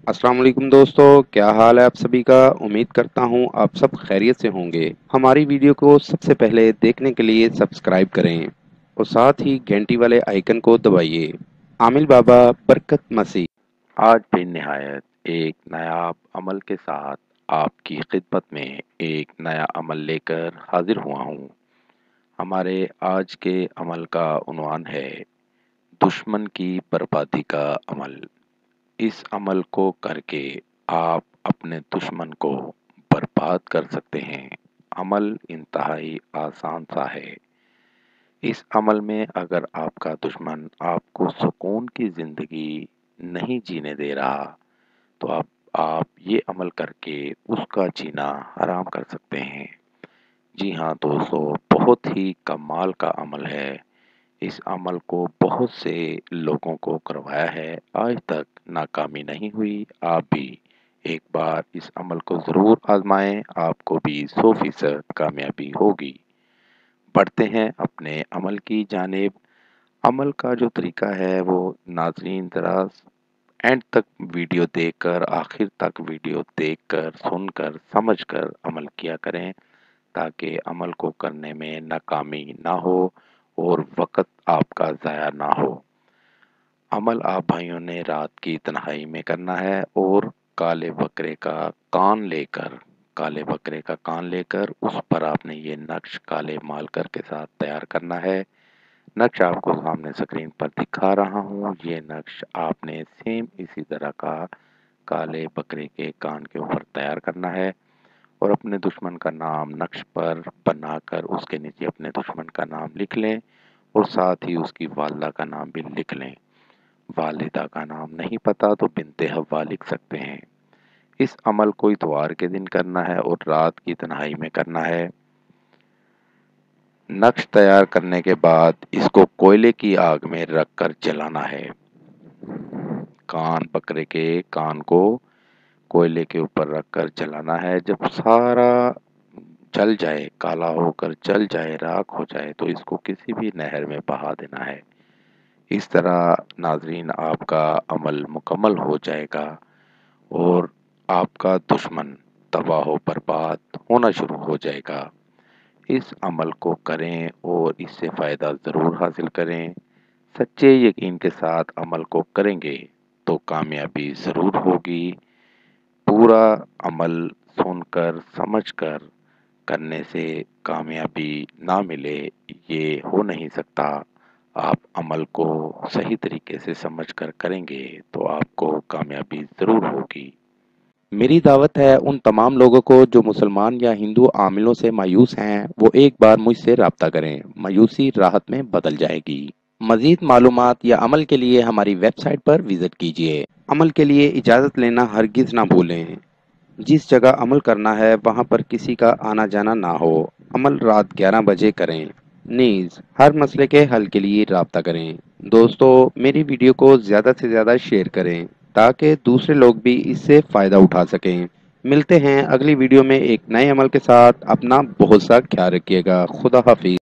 अस्सलाम वालेकुम दोस्तों, क्या हाल है आप सभी का। उम्मीद करता हूँ आप सब खैरियत से होंगे। हमारी वीडियो को सबसे पहले देखने के लिए सब्सक्राइब करें और साथ ही घंटी वाले आइकन को दबाइए। आमिल बाबा बरकत मसीह। आज भी निहायत एक नायाब अमल के साथ आपकी खिदमत में एक नया अमल लेकर हाजिर हुआ हूँ। हमारे आज के अमल का उन्वान है दुश्मन की बर्बादी का अमल। इस अमल को करके आप अपने दुश्मन को बर्बाद कर सकते हैं। अमल इंतहाई आसान सा है। इस अमल में अगर आपका दुश्मन आपको सुकून की ज़िंदगी नहीं जीने दे रहा तो आप ये अमल करके उसका जीना हराम कर सकते हैं। जी हाँ दोस्तों, बहुत ही कमाल का अमल है। इस अमल को बहुत से लोगों को करवाया है, आज तक नाकामी नहीं हुई। आप भी एक बार इस अमल को ज़रूर आजमाएं, आपको भी 100% कामयाबी होगी। बढ़ते हैं अपने अमल की जानिब। अमल का जो तरीका है वो नाज़रीन ज़रा एंड तक वीडियो देखकर, आखिर तक वीडियो देखकर, सुनकर, समझकर अमल किया करें ताकि अमल को करने में नाकामी ना हो और वक़्त आपका ज़ाया ना हो। अमल आप भाइयों ने रात की तन्हाई में करना है और काले बकरे का कान लेकर उस पर आपने ये नक्श काले मार्कर के साथ तैयार करना है। नक्श आपको सामने स्क्रीन पर दिखा रहा हूँ। ये नक्श आपने सेम इसी तरह का काले बकरे के कान के ऊपर तैयार करना है और अपने दुश्मन का नाम नक्श पर बनाकर उसके नीचे अपने दुश्मन का नाम लिख लें और साथ ही उसकी वालिदा का नाम भी लिख लें। वालिदा का नाम नहीं पता तो बिनते हव्वा लिख सकते हैं। इस अमल को इतवार के दिन करना है और रात की तन्हाई में करना है। नक्श तैयार करने के बाद इसको कोयले की आग में रखकर जलाना है। बकरे के कान को कोयले के ऊपर रखकर जलाना है। जब सारा जल जाए, काला होकर जल जाए, राख हो जाए तो इसको किसी भी नहर में बहा देना है। इस तरह नाजरीन आपका अमल मुकम्मल हो जाएगा और आपका दुश्मन तबाह बर्बाद होना शुरू हो जाएगा। इस अमल को करें और इससे फ़ायदा ज़रूर हासिल करें। सच्चे यकीन के साथ अमल को करेंगे तो कामयाबी ज़रूर होगी। पूरा अमल सुनकर समझकर करने से कामयाबी ना मिले ये हो नहीं सकता। आप अमल को सही तरीके से समझकर करेंगे तो आपको कामयाबी ज़रूर होगी। मेरी दावत है उन तमाम लोगों को जो मुसलमान या हिंदू आमिलों से मायूस हैं, वो एक बार मुझसे रब्ता करें। मायूसी राहत में बदल जाएगी। मजीद मालूमात या अमल के लिए हमारी वेबसाइट पर विजिट कीजिए। अमल के लिए इजाज़त लेना हरगिज़ ना भूलें। जिस जगह अमल करना है वहाँ पर किसी का आना जाना ना हो। अमल रात 11 बजे करें। नीज हर मसले के हल के लिए राब्ता करें। दोस्तों, मेरी वीडियो को ज़्यादा से ज़्यादा शेयर करें ताकि दूसरे लोग भी इससे फ़ायदा उठा सकें। मिलते हैं अगली वीडियो में एक नए अमल के साथ। अपना बहुत सा ख्याल रखिएगा। खुदा हाफिज।